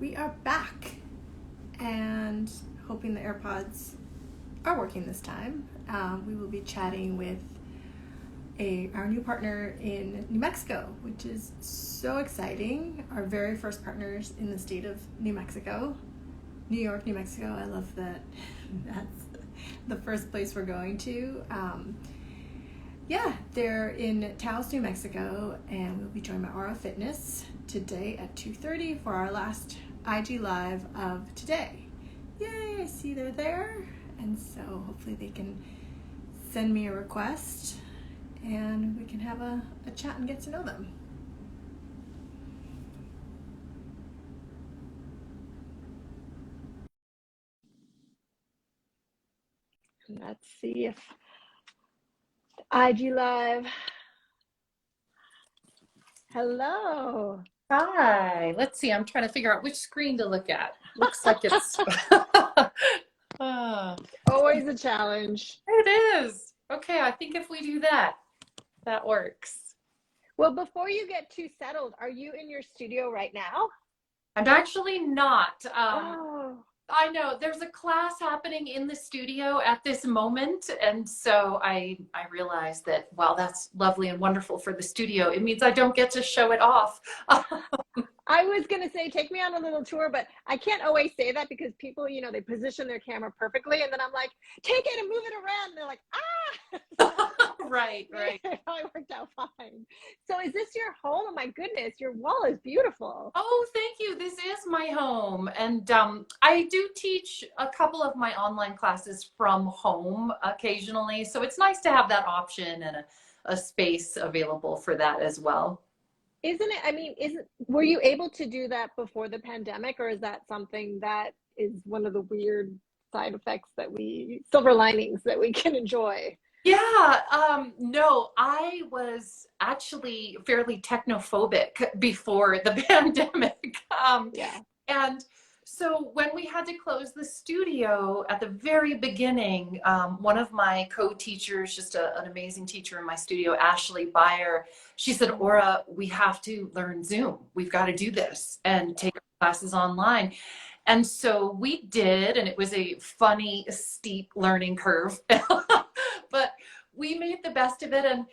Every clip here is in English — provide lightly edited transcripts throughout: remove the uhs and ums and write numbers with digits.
We are back and hoping the AirPods are working this time. We will be chatting with our new partner in New Mexico, which is so exciting. Our very first partners in the state of New Mexico. New York, New Mexico. I love that that's the first place we're going to. They're in Taos, New Mexico, and we'll be joined by Aura Fitness today at 2:30 for our last IG Live of today. Yay, I see they're there. And so hopefully they can send me a request and we can have a chat and get to know them. Let's see if IG Live. Hello. Hi, let's see. I'm trying to figure out which screen to look at. Looks like it's Always a challenge. it is. Okay, I think if we do that, that works. Well, before you get too settled, are you in your studio right now? I'm actually not. Oh, I know there's a class happening in the studio at this moment, and so I realized that while that's lovely and wonderful for the studio, it means I don't get to show it off. I was going to say, take me on a little tour, but I can't always say that because people, they position their camera perfectly. And then I'm like, take it and move it around. And they're like, ah. Right, right. It probably worked out fine. So is this your home? Oh my goodness, your wall is beautiful. Oh, thank you. This is my home. And I do teach a couple of my online classes from home occasionally. So it's nice to have that option and a space available for that as well. Isn't it? I mean, were you able to do that before the pandemic, or is that something that is one of the weird side effects silver linings that we can enjoy? Yeah, no, I was actually fairly technophobic before the pandemic. Yeah. And so when we had to close the studio at the very beginning, one of my co-teachers, just an amazing teacher in my studio, Ashley Byer, she said, Aura, we have to learn Zoom. We've got to do this and take our classes online. And so we did, and it was a funny, steep learning curve. But we made the best of it. And,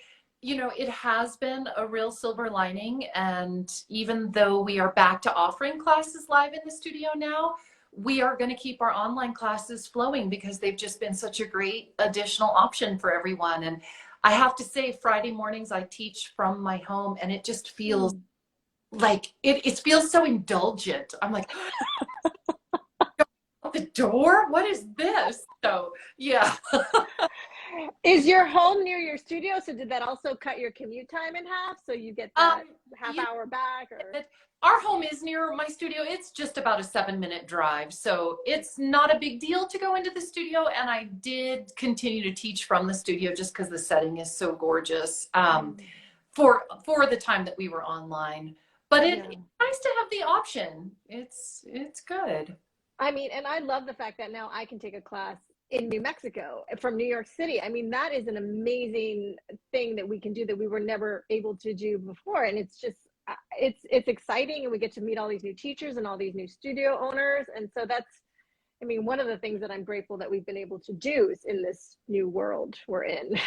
it has been a real silver lining. And even though we are back to offering classes live in the studio now, we are going to keep our online classes flowing because they've just been such a great additional option for everyone. And I have to say, Friday mornings I teach from my home, and it just feels like it feels so indulgent. I'm like, the door? What is this? So, yeah. Is your home near your studio? So did that also cut your commute time in half? So you get that half Yeah, hour back or? our home is near my studio. It's just about a 7-minute drive. So it's not a big deal to go into the studio. And I did continue to teach from the studio just because the setting is so gorgeous for the time that we were online. But it's nice to have the option. It's good. I mean, and I love the fact that now I can take a class in New Mexico from New York City. I mean, that is an amazing thing that we can do that we were never able to do before. And it's just, it's exciting. And we get to meet all these new teachers and all these new studio owners. And so I mean, one of the things that I'm grateful that we've been able to do is in this new world we're in.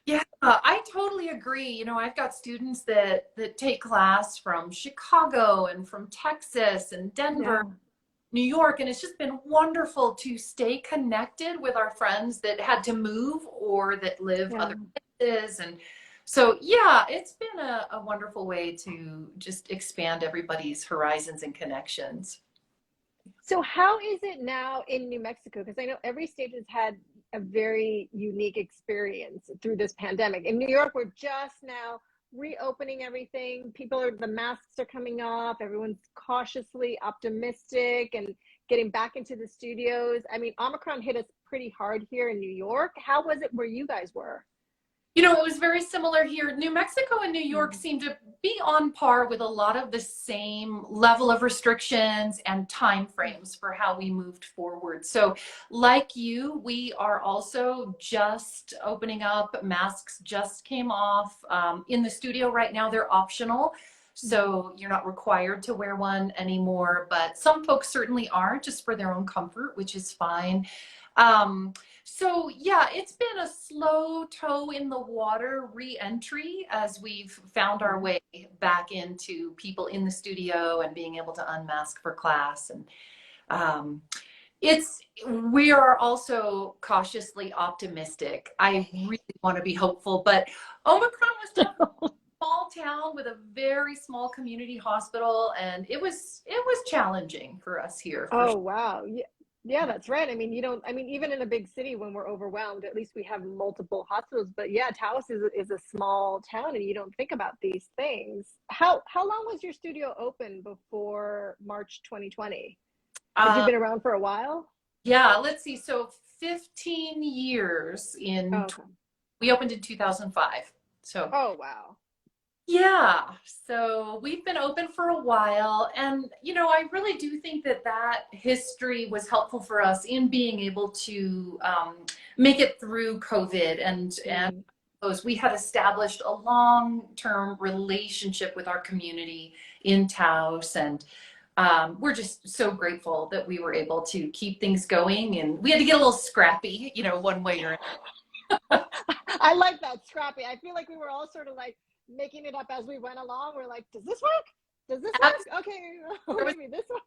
Yeah, I totally agree. I've got students that take class from Chicago and from Texas and Denver, Yeah. New York, and it's just been wonderful to stay connected with our friends that had to move or that live Yeah. other places. And so, yeah, it's been a wonderful way to just expand everybody's horizons and connections. So how is it now in New Mexico? Because I know every state has had a very unique experience through this pandemic. In New York, we're just now reopening everything. The masks are coming off. Everyone's cautiously optimistic and getting back into the studios. I mean, Omicron hit us pretty hard here in New York. How was it where you guys were? It was very similar here. New Mexico and New York seem to be on par with a lot of the same level of restrictions and time frames for how we moved forward. So like you, we are also just opening up. Masks just came off. In the studio right now, they're optional. So you're not required to wear one anymore, but some folks certainly are, just for their own comfort, which is fine. So yeah, it's been a slow toe in the water re-entry as we've found our way back into people in the studio and being able to unmask for class. And um, we are also cautiously optimistic. I really want to be hopeful, but Omicron was tough. Small town with a very small community hospital, and it was challenging for us here. Oh, wow. Yeah. Yeah, that's right. I mean, even in a big city when we're overwhelmed, at least we have multiple hospitals. But yeah, Taos is a small town and you don't think about these things. How long was your studio open before March 2020? Have you Uh, been around for a while? yeah, let's see. So 15 years Oh, in, okay. we opened in 2005. So Oh, wow. yeah, so we've been open for a while, and I really do think that history was helpful for us in being able to make it through COVID, and Mm. we had established a long-term relationship with our community in Taos, and we're just so grateful that we were able to keep things going, and we had to get a little scrappy, one way or I like that, scrappy. I feel like we were all sort of like making it up as we went along. We're like, does this work? Does this another. work? Okay, maybe this one.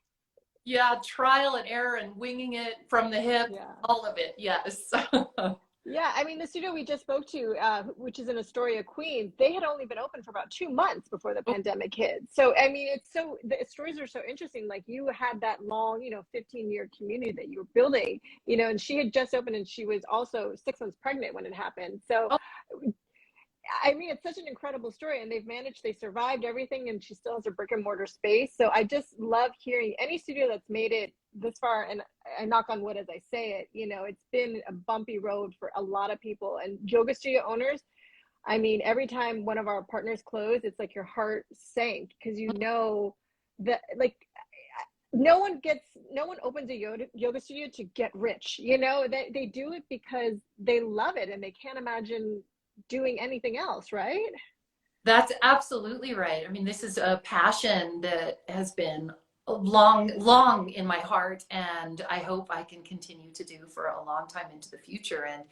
Yeah, trial and error and winging it from the hip, Yeah. all of it, yes. Yeah, I mean, the studio we just spoke to, which is in Astoria, Queens, they had only been open for about 2 months before the pandemic hit. So, I mean, the stories are so interesting. Like you had that long, 15-year community that you were building, and she had just opened and she was also 6 months pregnant when it happened. So, Oh, I mean, it's such an incredible story, and they survived everything, and she still has a brick and mortar space. So I just love hearing any studio that's made it this far, and I knock on wood as I say it, it's been a bumpy road for a lot of people. And yoga studio owners, I mean, every time one of our partners closed, it's like your heart sank because that like no one opens a yoga studio to get rich. They do it because they love it and they can't imagine doing anything else, right? that's absolutely right. I mean, this is a passion that has been long, long in my heart, and I hope I can continue to do for a long time into the future. And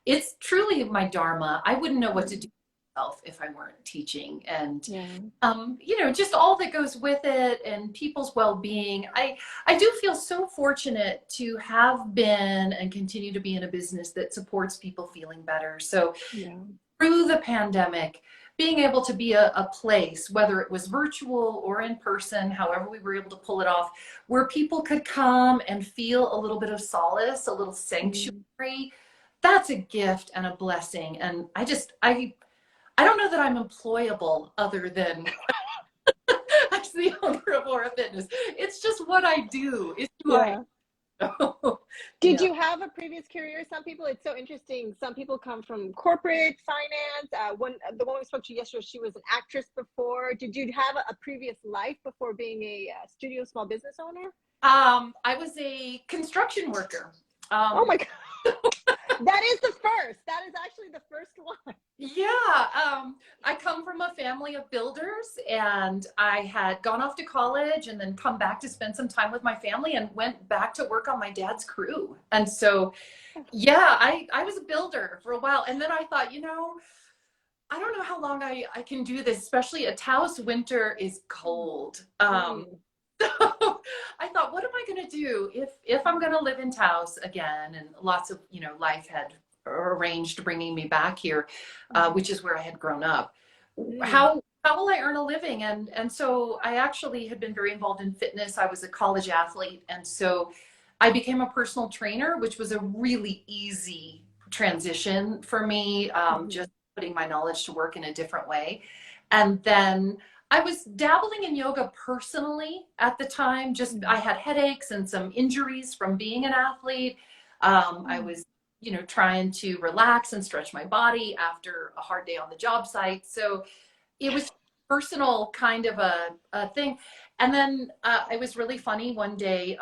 it's truly my dharma. I wouldn't know what to do myself if I weren't teaching. And Yeah. just all that goes with it and people's well-being. I do feel so fortunate to have been and continue to be in a business that supports people feeling better. So Yeah. through the pandemic, being able to be a place, whether it was virtual or in person, however we were able to pull it off, where people could come and feel a little bit of solace, a little sanctuary, that's a gift and a blessing. And I don't know that I'm employable other than as the owner of Aura Fitness. It's just what I do. It's who I Yeah. am. Did Yeah. you have a previous career? Some people, it's so interesting. Some people come from corporate finance. The one we spoke to yesterday, she was an actress before. Did you have a previous life before being a studio small business owner? I was a construction worker. Oh my God. That is the first. That is actually the first one. Yeah, I come from a family of builders, and I had gone off to college and then come back to spend some time with my family and went back to work on my dad's crew. And so, yeah, I was a builder for a while. And then I thought, I don't know how long I can do this, especially a Taos winter is cold. So I thought, what am I going to do if I'm going to live in Taos again? And lots of, life had arranged bringing me back here, which is where I had grown up. Mm. How will I earn a living? And so I actually had been very involved in fitness. I was a college athlete, and so I became a personal trainer, which was a really easy transition for me, just putting my knowledge to work in a different way. And then I was dabbling in yoga personally at the time. Just I had headaches and some injuries from being an athlete. I was, trying to relax and stretch my body after a hard day on the job site. So it was personal kind of a thing. And then it was really funny. One day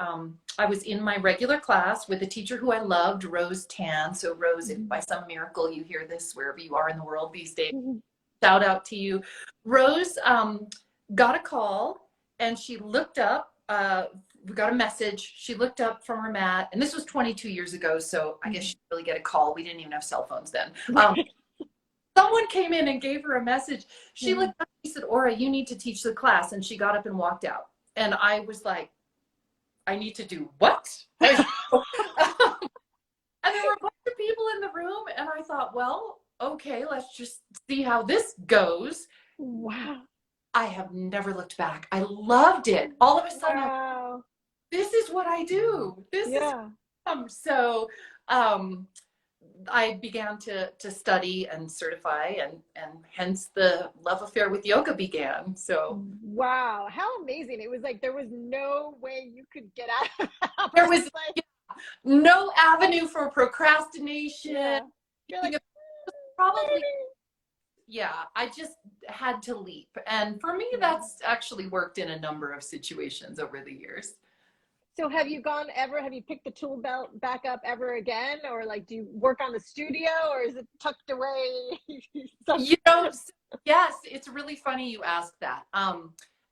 I was in my regular class with a teacher who I loved, Rose Tan. So Rose, if by some miracle you hear this wherever you are in the world these days, shout out to you. Rose got a call, and she looked up, we got a message. She looked up from her mat, and this was 22 years ago, so I guess she didn't really get a call. We didn't even have cell phones then. Someone came in and gave her a message. She looked up, she said, Aura, you need to teach the class. And she got up and walked out. And I was like, I need to do what? And there were a bunch of people in the room, and I thought, well, okay, let's just see how this goes. Wow. I have never looked back. I loved it. All of a sudden, wow. This is what I do. This is so I began to study and certify, and hence the love affair with yoga began. So wow, how amazing. It was like there was no way you could get out of that. There was like, no avenue for procrastination. You're like, probably I just had to leap. And for me, that's actually worked in a number of situations over the years. So have you picked the tool belt back up ever again? Or like, do you work on the studio, or is it tucked away? Yes, it's really funny you ask that.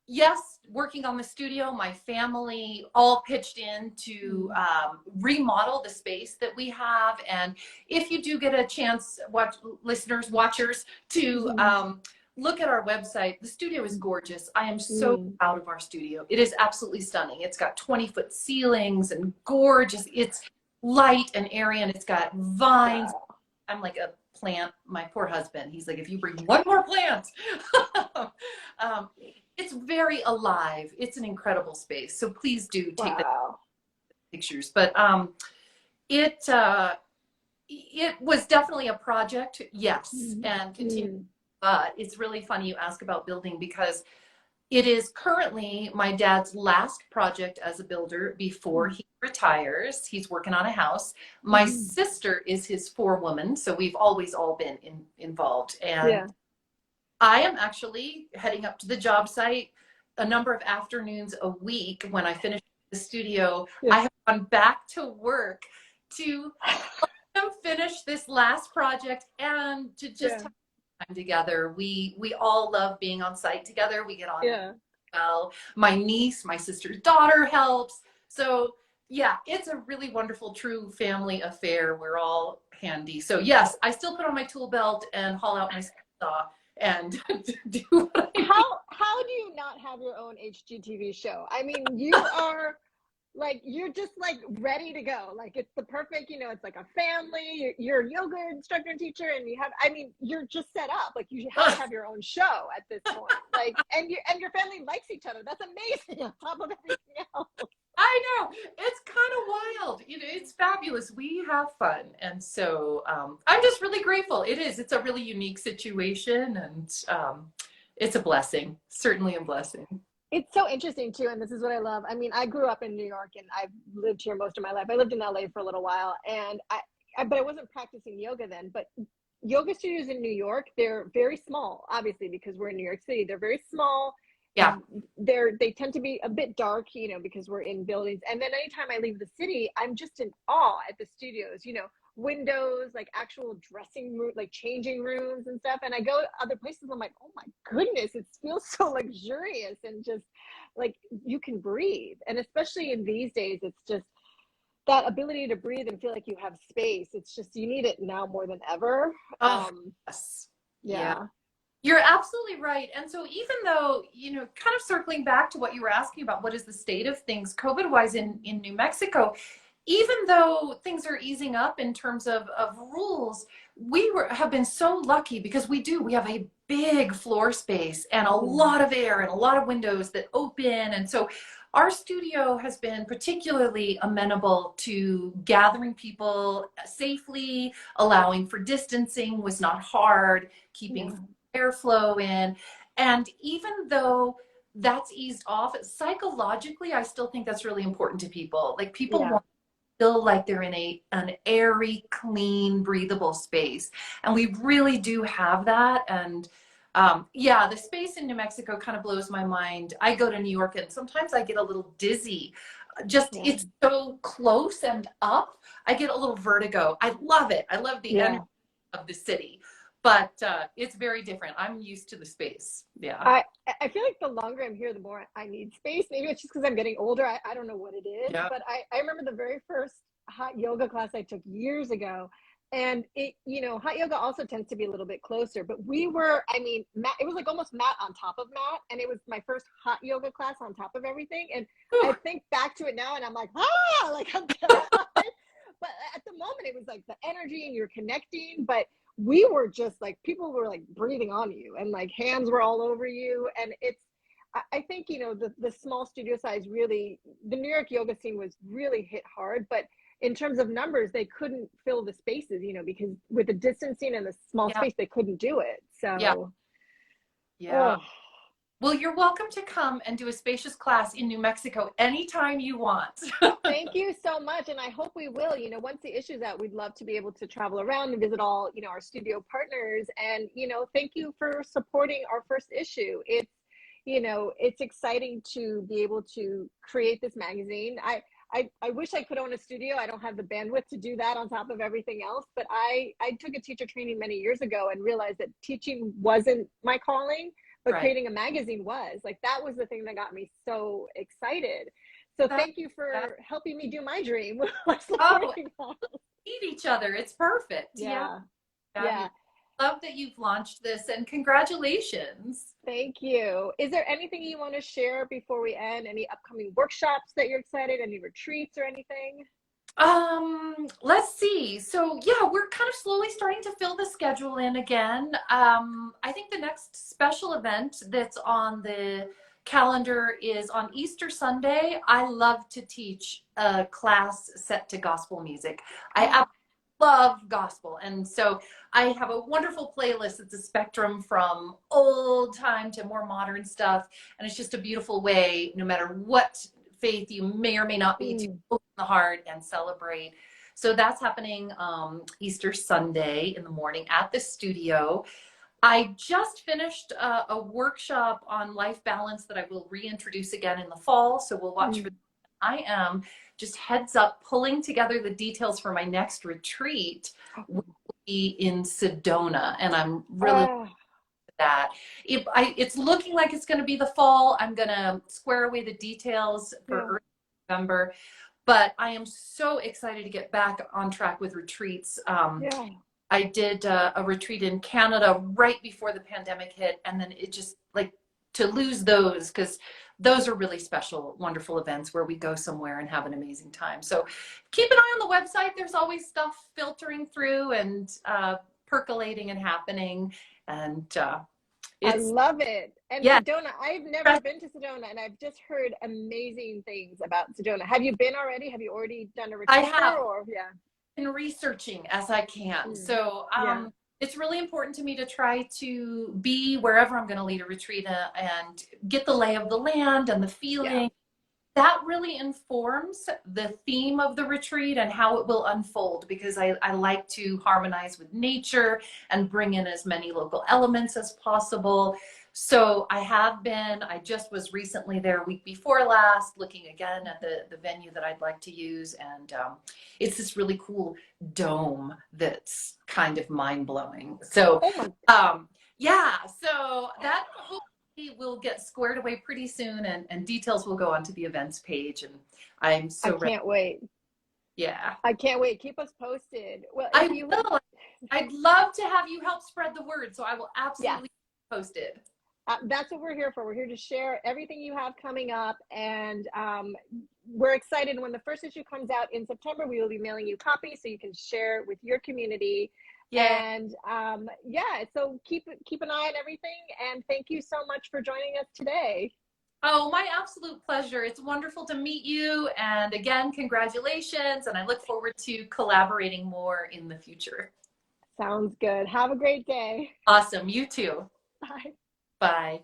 Yes, working on the studio, my family all pitched in to remodel the space that we have. And if you do get a chance, watchers, to look at our website, the studio is gorgeous. I am so proud of our studio. It is absolutely stunning. It's got 20-foot ceilings and gorgeous. It's light and airy, and it's got vines. Wow. I'm like a plant. My poor husband, he's like, if you bring one more plant. It's very alive. It's an incredible space. So please do take the pictures. But it was definitely a project, yes, and continue. But it's really funny you ask about building, because it is currently my dad's last project as a builder before he retires. He's working on a house. My sister is his forewoman, so we've always all been involved. And I am actually heading up to the job site a number of afternoons a week. When I finish the studio, I have gone back to work to help them finish this last project and to just have time together. We all love being on site together. We get on well. My niece, my sister's daughter helps. So yeah, it's a really wonderful, true family affair. We're all handy. So yes, I still put on my tool belt and haul out my saw and do what I how do you not have your own HGTV show? I mean, you are like, you're just like ready to go. Like, it's the perfect, it's like a family. You're a yoga instructor and teacher, and you're just set up. Like, you have to have your own show at this point. Like, and your family likes each other. That's amazing on top of everything else. I know, it's kind of wild. It's fabulous. We have fun. And so I'm just really grateful. It's a really unique situation, and it's a blessing, certainly a blessing. It's so interesting too. And this is what I love. I mean, I grew up in New York, and I've lived here most of my life. I lived in LA for a little while, and but I wasn't practicing yoga then. But yoga studios in New York, they're very small, obviously, because we're in New York City. They're very small. Yeah. They tend to be a bit dark, because we're in buildings. And then anytime I leave the city, I'm just in awe at the studios, windows, like actual dressing room, like changing rooms and stuff. And I go other places, I'm like, oh my goodness, it feels so luxurious, and just like you can breathe. And especially in these days, it's just that ability to breathe and feel like you have space. It's just, you need it now more than ever. Yes. Yeah. You're absolutely right. And so even though, kind of circling back to what you were asking about, what is the state of things COVID-wise in New Mexico, even though things are easing up in terms of rules, we have been so lucky, because we have a big floor space and a lot of air and a lot of windows that open. And so our studio has been particularly amenable to gathering people safely. Allowing for distancing was not hard, keeping airflow in. And even though that's eased off, psychologically, I still think that's really important to people. Like, people want to feel like they're in an airy, clean, breathable space. And we really do have that. And the space in New Mexico kind of blows my mind. I go to New York, and sometimes I get a little dizzy. It's so close and up. I get a little vertigo. I love it. I love the energy of the city. but it's very different. I'm used to the space. Yeah. I feel like the longer I'm here, the more I need space. Maybe it's just because I'm getting older. I don't know what it is, Yeah. but I remember the very first hot yoga class I took years ago. And it, hot yoga also tends to be a little bit closer, but we were, I mean, mat, it was like almost mat on top of mat. And it was my first hot yoga class on top of everything. And I think back to it now and I'm like, like I'm terrified. But at the moment it was like the energy and you're connecting, but we were just like, people were like breathing on you and like hands were all over you. And I think, the small studio size really, the New York yoga scene was really hit hard, but in terms of numbers, they couldn't fill the spaces, because with the distancing and the small space, they couldn't do it. So, yeah. Well, you're welcome to come and do a spacious class in New Mexico anytime you want. Thank you so much. And I hope we will, once the issue's out, we'd love to be able to travel around and visit all, our studio partners. And, thank you for supporting our first issue. It's exciting to be able to create this magazine. I wish I could own a studio. I don't have the bandwidth to do that on top of everything else. But I took a teacher training many years ago and realized that teaching wasn't my calling, but creating a magazine was. Like, that was the thing that got me so excited. So thank you for helping me do my dream. Meet each other. It's perfect. Yeah. Love that you've launched this, and congratulations. Thank you. Is there anything you want to share before we end? Any upcoming workshops that you're excited? Any retreats or anything? Let's see. So yeah, we're kind of slowly starting to fill the schedule in again. I think the next special event that's on the calendar is on Easter Sunday. I love to teach a class set to gospel music. I love gospel, and so I have a wonderful playlist. It's a spectrum from old time to more modern stuff, and it's just a beautiful way, no matter what faith you may or may not be, to open the heart and celebrate. So that's happening Easter Sunday in the morning at the studio. I just finished a workshop on life balance that I will reintroduce again in the fall, so we'll watch for. I am, just heads up, pulling together the details for my next retreat, which will be in Sedona, and I'm really that. It's looking like it's going to be the fall. I'm going to square away the details for early November, but I am so excited to get back on track with retreats. I did a retreat in Canada right before the pandemic hit, and then it just, like, to lose those, because those are really special, wonderful events where we go somewhere and have an amazing time. So keep an eye on the website. There's always stuff filtering through and percolating and happening. And I love it. And Sedona, I've never been to Sedona, and I've just heard amazing things about Sedona. Have you been already? Have you already done a retreat? I have. Or, been researching as I can. So it's really important to me to try to be wherever I'm going to lead a retreat and get the lay of the land and the feeling. That really informs the theme of the retreat and how it will unfold, because I like to harmonize with nature and bring in as many local elements as possible. So I just was recently there week before last, looking again at the venue that I'd like to use. And it's this really cool dome that's kind of mind blowing. So, so that hopefully will get squared away pretty soon, and details will go onto the events page. And I'm so ready. Can't wait. Yeah. I can't wait. Keep us posted. Well, I will. I'd love to have you help spread the word. So I will absolutely keep posted. That's what we're here for. We're here to share everything you have coming up, and we're excited. When the first issue comes out in September, we will be mailing you copies so you can share with your community. And so keep an eye on everything, and thank you so much for joining us today. Oh, my absolute pleasure. It's wonderful to meet you, and again, congratulations, and I look forward to collaborating more in the future. Sounds good. Have a great day. Awesome. You too. Bye. Bye.